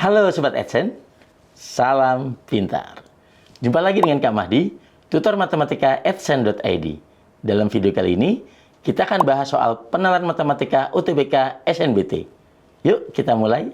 Halo Sobat AdSense, salam pintar. Jumpa lagi dengan Kak Mahdi, tutor matematika adsense.id. Dalam video kali ini, kita akan bahas soal penalaran matematika UTBK SNBT. Yuk kita mulai.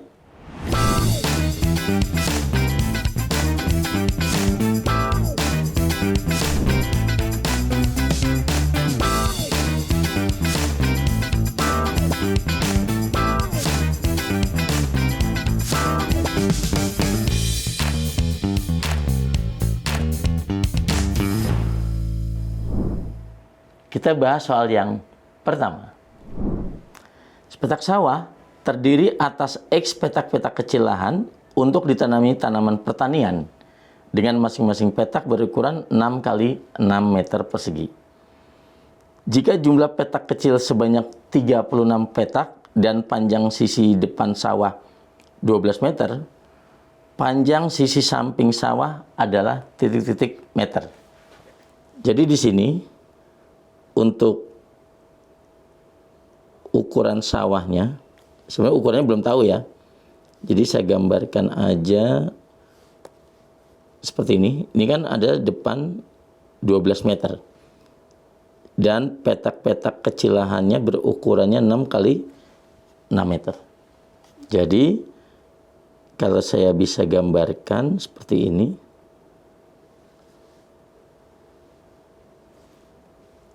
Kita bahas soal yang pertama. Sepetak sawah terdiri atas X petak-petak kecil lahan untuk ditanami tanaman pertanian dengan masing-masing petak berukuran 6 kali 6 meter persegi. Jika jumlah petak kecil sebanyak 36 petak dan panjang sisi depan sawah 12 meter, panjang sisi samping sawah adalah titik-titik meter. Jadi di sini untuk ukuran sawahnya, sebenarnya ukurannya belum tahu ya. Jadi saya gambarkan aja seperti ini. Ini kan ada depan 12 meter. Dan petak-petak kecil lahannya berukurannya 6 kali 6 meter. Jadi kalau saya bisa gambarkan seperti ini.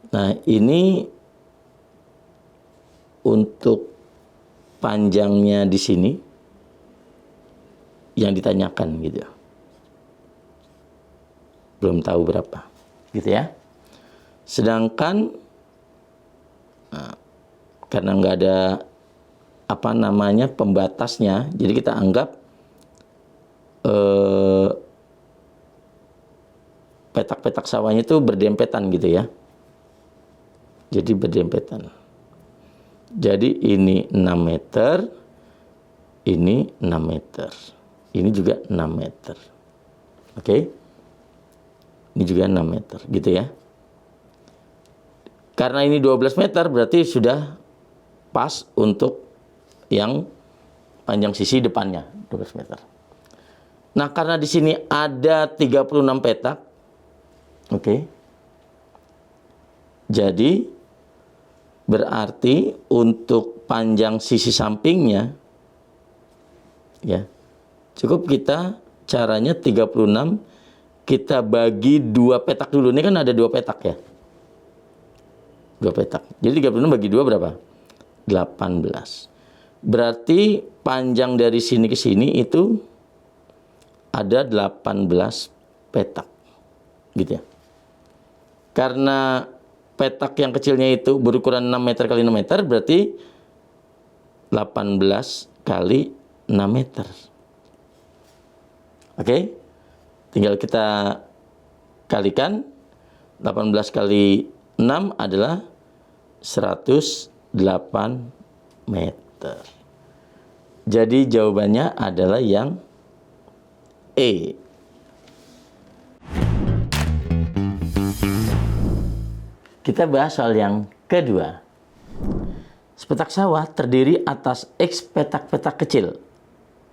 Nah, ini untuk panjangnya di sini yang ditanyakan gitu. Belum tahu berapa, gitu ya. Sedangkan karena nggak ada pembatasnya, jadi kita anggap petak-petak sawahnya itu berdempetan gitu ya. Jadi berdempetan. Jadi ini 6 meter, ini 6 meter. Ini juga 6 meter. Oke? Ini juga 6 meter, gitu ya. Karena ini 12 meter berarti sudah pas untuk yang panjang sisi depannya, 12 meter. Nah, karena di sini ada 36 petak. Oke. Jadi berarti untuk panjang sisi sampingnya ya, cukup kita caranya 36 kita bagi 2 petak dulu. Ini kan ada 2 petak ya. 2 petak. Jadi 36 bagi 2 berapa? 18. Berarti panjang dari sini ke sini itu ada 18 petak. Gitu ya. Karena petak yang kecilnya itu berukuran 6 meter kali 6 meter, berarti 18 kali 6 meter. Oke? Tinggal kita kalikan. 18 kali 6 adalah 108 meter. Jadi jawabannya adalah yang E. Kita bahas soal yang kedua. Sepetak sawah terdiri atas X petak-petak kecil.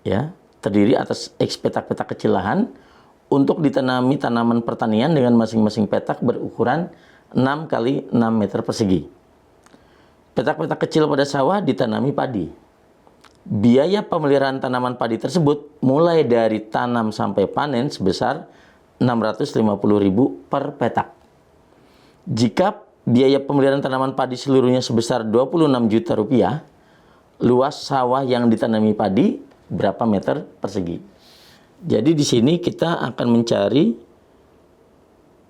Ya, terdiri atas X petak-petak kecil lahan untuk ditanami tanaman pertanian dengan masing-masing petak berukuran 6 kali 6 meter persegi. Petak-petak kecil pada sawah ditanami padi. Biaya pemeliharaan tanaman padi tersebut mulai dari tanam sampai panen sebesar 650.000 per petak. Jika biaya pemeliharaan tanaman padi seluruhnya sebesar 26 juta rupiah, luas sawah yang ditanami padi berapa meter persegi? Jadi di sini kita akan mencari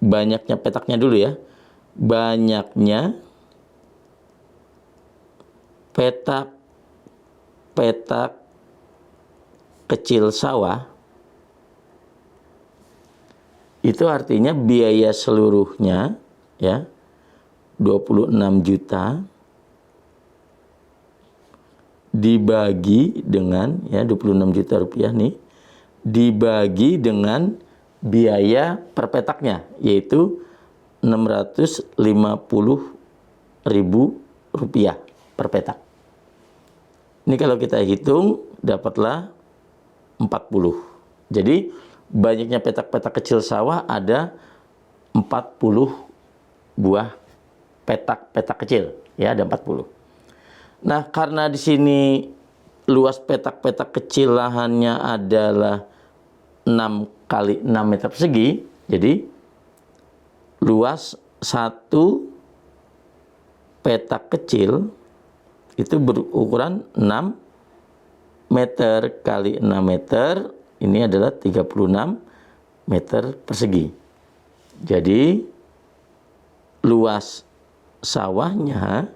banyaknya petaknya dulu ya. Banyaknya petak kecil sawah itu artinya biaya seluruhnya ya 26 juta dibagi dengan ya 26 juta rupiah nih dibagi dengan biaya per petaknya yaitu 650.000 rupiah per petak. Ini kalau kita hitung dapatlah 40. Jadi banyaknya petak-petak kecil sawah ada 40 buah petak-petak kecil, ya, ada 40. Nah, karena di sini luas petak-petak kecil lahannya adalah 6 kali 6 meter persegi, jadi luas satu petak kecil itu berukuran 6 meter kali 6 meter, ini adalah 36 meter persegi. Jadi luas sawahnya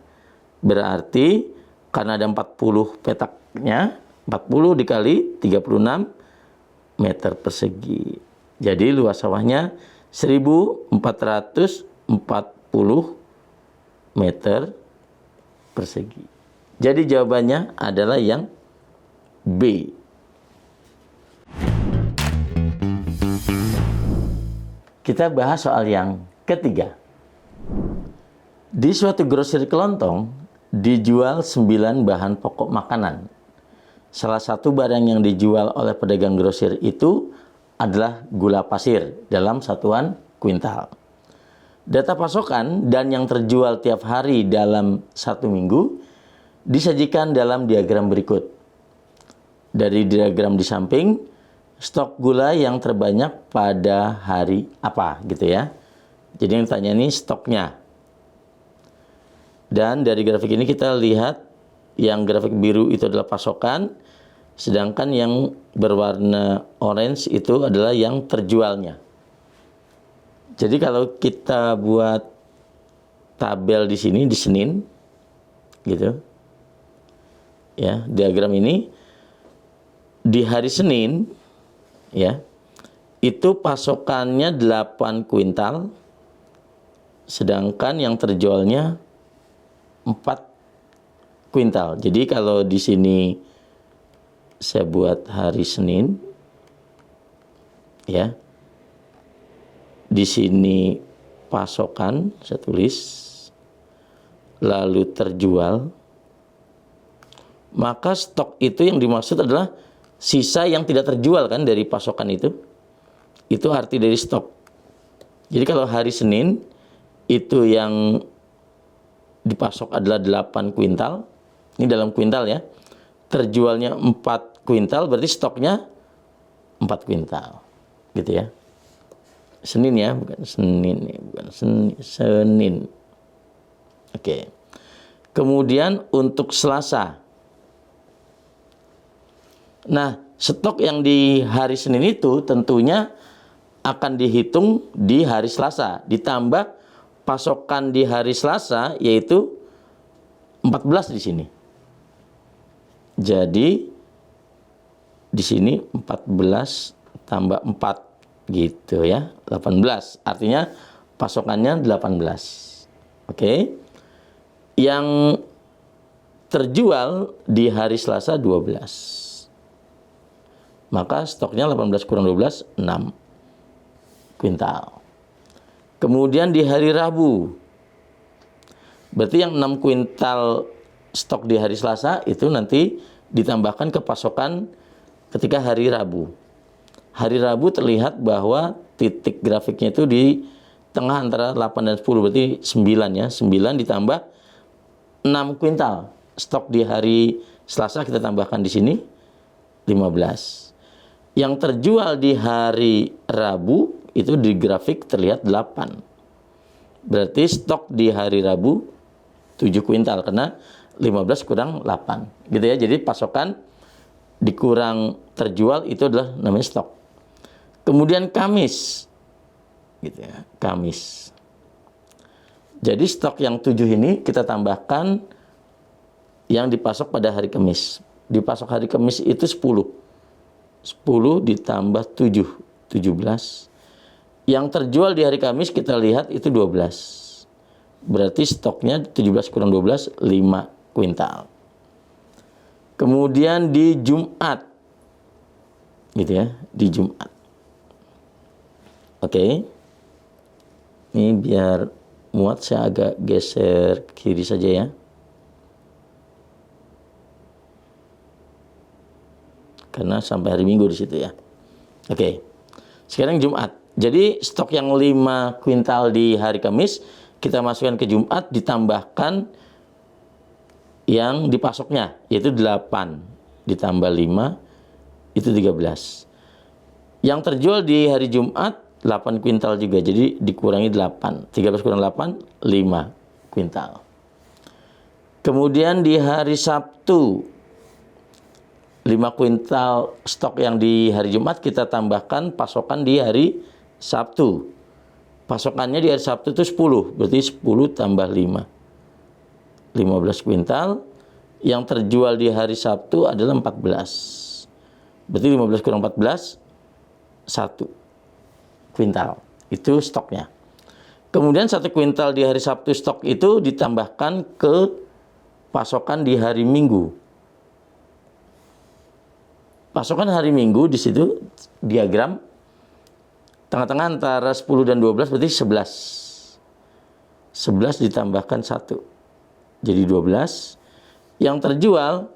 berarti karena ada 40 petaknya, 40 dikali 36 meter persegi. Jadi luas sawahnya 1440 meter persegi. Jadi jawabannya adalah yang B. Kita bahas soal yang ketiga. Di suatu grosir kelontong dijual 9 bahan pokok makanan. Salah satu barang yang dijual oleh pedagang grosir itu adalah gula pasir dalam satuan kuintal. Data pasokan dan yang terjual tiap hari dalam 1 minggu disajikan dalam diagram berikut. Dari diagram di samping, stok gula yang terbanyak pada hari apa, gitu ya. Jadi yang ditanya ini stoknya. Dan dari grafik ini kita lihat yang grafik biru itu adalah pasokan, sedangkan yang berwarna orange itu adalah yang terjualnya. Jadi kalau kita buat tabel di sini di Senin, gitu, ya, diagram ini di hari Senin, ya, itu pasokannya 8 kuintal, sedangkan yang terjualnya 4 kuintal. Jadi kalau di sini saya buat hari Senin, ya, di sini pasokan saya tulis, lalu terjual, maka stok itu yang dimaksud adalah sisa yang tidak terjual kan dari pasokan itu arti dari stok. Jadi kalau hari Senin itu yang dipasok adalah 8 kuintal, ini dalam kuintal ya, terjualnya 4 kuintal, berarti stoknya 4 kuintal, gitu ya. Senin ya, bukan Senin, bukan Senin. Oke. Kemudian untuk Selasa. Nah, stok yang di hari Senin itu tentunya akan dihitung di hari Selasa, ditambah pasokan di hari Selasa yaitu 14 di sini. Jadi di sini 14 tambah 4 gitu ya, 18. Artinya pasokannya 18. Oke. Yang terjual di hari Selasa 12. Maka stoknya 18 kurang 12, 6 kuintal. Kemudian di hari Rabu, berarti yang 6 kuintal stok di hari Selasa itu nanti ditambahkan ke pasokan ketika hari Rabu. Hari Rabu terlihat bahwa titik grafiknya itu di tengah antara 8 dan 10, berarti 9 ya. 9 ditambah 6 kuintal. Stok di hari Selasa kita tambahkan di sini 15. Yang terjual di hari Rabu itu di grafik terlihat 8. Berarti stok di hari Rabu 7 kuintal karena 15 kurang 8. Gitu ya. Jadi pasokan dikurang terjual itu adalah namanya stok. Kemudian Kamis. Gitu ya, Kamis. Jadi stok yang 7 ini kita tambahkan yang dipasok pada hari Kamis. Dipasok hari Kamis itu 10. 10 ditambah 7, 17. Yang terjual di hari Kamis kita lihat itu 12. Berarti stoknya 17 kurang 12, 5 kuintal. Kemudian di Jumat. Gitu ya, di Jumat. Oke. Ini biar muat saya agak geser kiri saja ya. karena sampai hari Minggu di situ ya. Oke. Sekarang Jumat. Jadi stok yang 5 kuintal di hari Kamis kita masukkan ke Jumat, ditambahkan yang dipasoknya, yaitu 8 ditambah 5 itu 13. Yang terjual di hari Jumat 8 kuintal juga, jadi dikurangi 8. 13 kurang 8, 5 kuintal. Kemudian di hari Sabtu 5 kuintal stok yang di hari Jumat kita tambahkan pasokan di hari Sabtu. Pasokannya di hari Sabtu itu 10, berarti 10 tambah 5. 15 kuintal. Yang terjual di hari Sabtu adalah 14. Berarti 15 kurang 14, 1 kuintal. Itu stoknya. Kemudian 1 kuintal di hari Sabtu stok itu ditambahkan ke pasokan di hari Minggu. Pasokan hari Minggu di situ diagram tengah-tengah antara 10 dan 12 berarti 11. 11 ditambahkan 1. Jadi 12. Yang terjual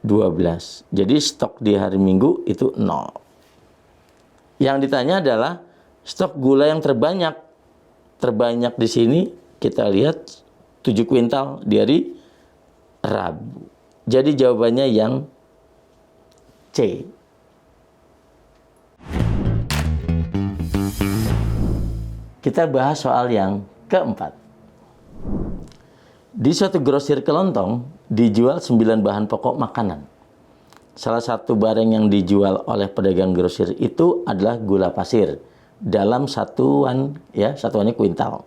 12. Jadi stok di hari Minggu itu 0. Yang ditanya adalah stok gula yang terbanyak. Terbanyak di sini kita lihat 7 kuintal di hari Rabu. Jadi jawabannya yang C. Kita bahas soal yang keempat. Di suatu grosir kelontong dijual 9 bahan pokok makanan. Salah satu barang yang dijual oleh pedagang grosir itu adalah gula pasir dalam satuan, ya, satuannya kuintal.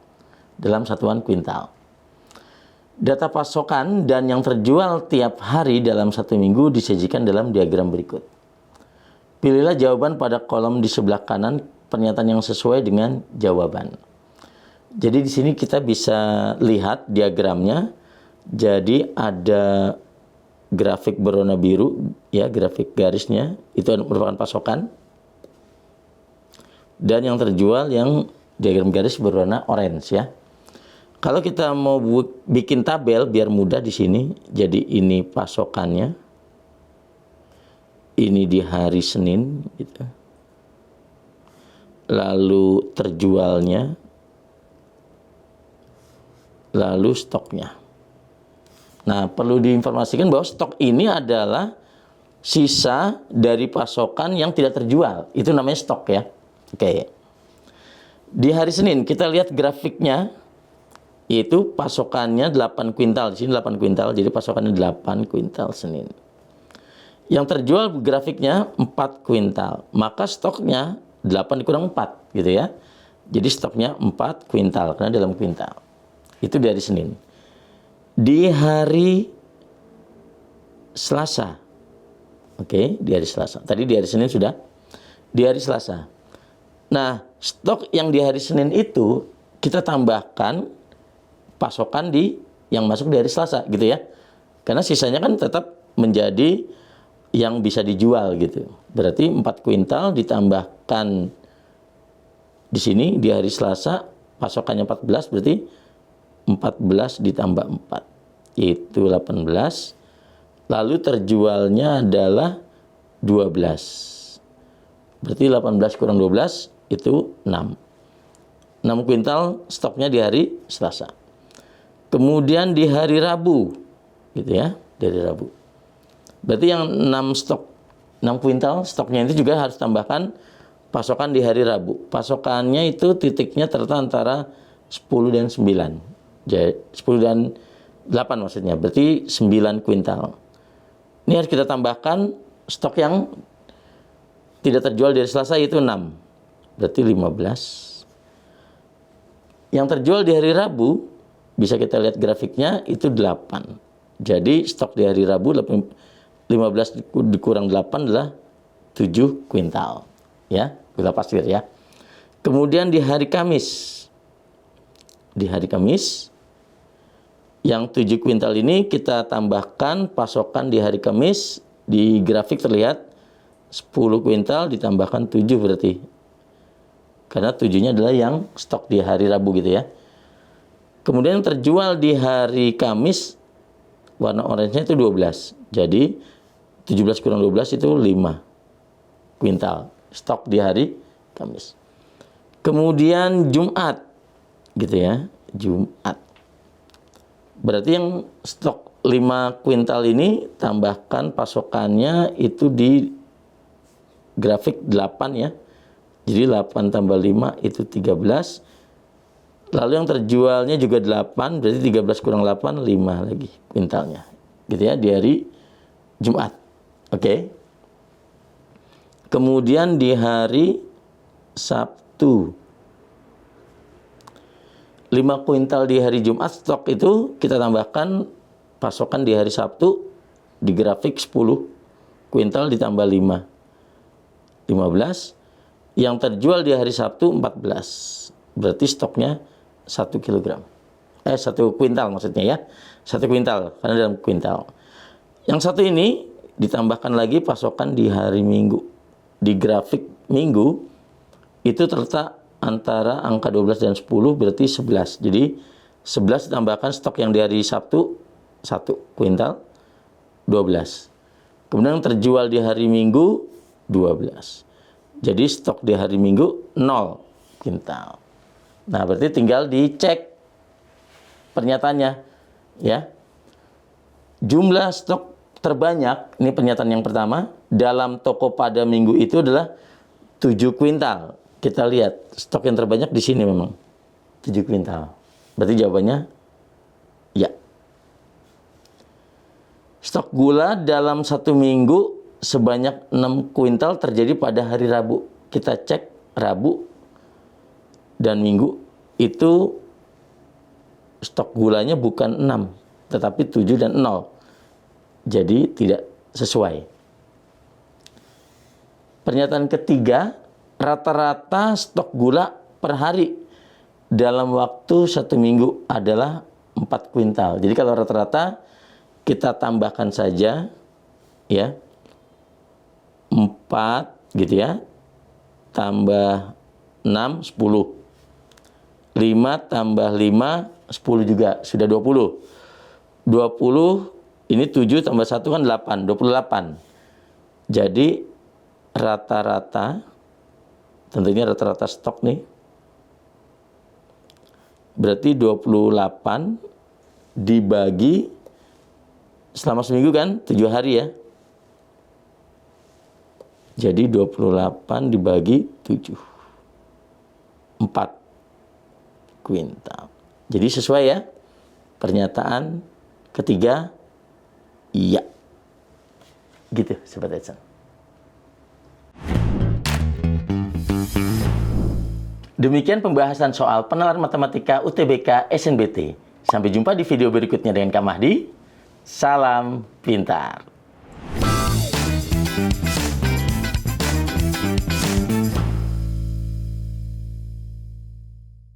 Dalam satuan kuintal. Data pasokan dan yang terjual tiap hari dalam 1 minggu disajikan dalam diagram berikut. Pilihlah jawaban pada kolom di sebelah kanan pernyataan yang sesuai dengan jawaban. Jadi di sini kita bisa lihat diagramnya. Jadi ada grafik berwarna biru, ya, grafik garisnya itu merupakan pasokan. Dan yang terjual yang diagram garis berwarna orange, ya. Kalau kita mau bikin tabel biar mudah di sini, jadi ini pasokannya, ini di hari Senin, gitu. Lalu terjualnya, lalu stoknya. Nah, perlu diinformasikan bahwa stok ini adalah sisa dari pasokan yang tidak terjual. Itu namanya stok, ya. Oke. Di hari Senin kita lihat grafiknya. Yaitu pasokannya 8 kuintal. Di sini 8 kuintal, jadi pasokannya 8 kuintal Senin. Yang terjual grafiknya 4 kuintal. Maka stoknya 8 dikurang 4, gitu ya. Jadi stoknya 4 kuintal, karena dalam kuintal. Itu di hari Senin. Di hari Selasa. Oke, di hari Selasa. Tadi di hari Senin sudah. Di hari Selasa. Nah, stok yang di hari Senin itu kita tambahkan pasokan di yang masuk di hari Selasa, gitu ya. Karena sisanya kan tetap menjadi yang bisa dijual, gitu. Berarti 4 kuintal ditambahkan di sini di hari Selasa, pasokannya 14, berarti 14 ditambah 4, yaitu 18. Lalu terjualnya adalah 12. Berarti 18 kurang 12 itu 6. 6 kuintal stoknya di hari Selasa. Kemudian di hari Rabu, gitu ya, dari Rabu. Berarti yang 6 kuintal stoknya itu juga harus tambahkan pasokan di hari Rabu. Pasokannya itu titiknya terletak antara 10 dan 9. Jadi 10 dan 8 maksudnya, berarti 9 kuintal. Ini harus kita tambahkan stok yang tidak terjual dari Selasa itu 6. Berarti 15. Yang terjual di hari Rabu, bisa kita lihat grafiknya, itu 8. Jadi stok di hari Rabu 15 dikurang 8 adalah 7 kuintal. Ya, gula pasir, ya. Kemudian di hari Kamis. Di hari Kamis, yang 7 kuintal ini kita tambahkan pasokan di hari Kamis. Di grafik terlihat 10 kuintal ditambahkan 7 berarti. Karena 7-nya adalah yang stok di hari Rabu, gitu ya. Kemudian terjual di hari Kamis, warna oranye itu 12. Jadi 17 kurang 12 itu 5. kuintal stok di hari Kamis. Kemudian Jumat, gitu ya, Jumat. Berarti yang stok 5 kuintal ini tambahkan pasokannya itu di grafik 8 ya. Jadi 8 tambah 5 itu 13. Lalu yang terjualnya juga 8, berarti 13 kurang 8, 5 lagi kuintalnya. Gitu ya, di hari Jumat. Oke. Kemudian di hari Sabtu. 5 kuintal di hari Jumat stok itu kita tambahkan pasokan di hari Sabtu di grafik 10 kuintal ditambah 5. 15. Yang terjual di hari Sabtu 14. Berarti stoknya 1 kilogram. 1 kuintal maksudnya ya. 1 kuintal karena dalam kuintal. Yang satu ini ditambahkan lagi pasokan di hari Minggu. Di grafik Minggu itu terletak antara angka 12 dan 10 berarti 11. Jadi 11 ditambahkan stok yang di hari Sabtu 1 kuintal 12. Kemudian yang terjual di hari Minggu 12. Jadi stok di hari Minggu 0 kuintal. Nah, berarti tinggal dicek pernyataannya ya. Jumlah stok terbanyak, ini pernyataan yang pertama, dalam toko pada minggu itu adalah 7 kuintal. Kita lihat stok yang terbanyak di sini memang 7 kuintal. Berarti jawabannya ya. Stok gula dalam 1 minggu sebanyak 6 kuintal terjadi pada hari Rabu. Kita cek Rabu dan Minggu itu stok gulanya bukan 6, tetapi 7 dan 0. Jadi tidak sesuai. Pernyataan ketiga, rata-rata stok gula per hari dalam waktu 1 minggu adalah 4 kuintal. Jadi kalau rata-rata kita tambahkan saja ya 4 gitu ya, tambah 6, 10. 5 tambah 5, 10 juga, sudah 20. 20, ini 7 tambah 1 kan 8, 28. Jadi rata-rata, tentunya rata-rata stok nih, berarti 28 dibagi, selama seminggu kan, 7 hari ya. Jadi 28 dibagi 7. 4 kuintal. Jadi sesuai ya. Pernyataan ketiga, iya. Gitu, Sobat Edson. Demikian pembahasan soal penalaran matematika UTBK SNBT. Sampai jumpa di video berikutnya dengan Kak Mahdi. Salam pintar.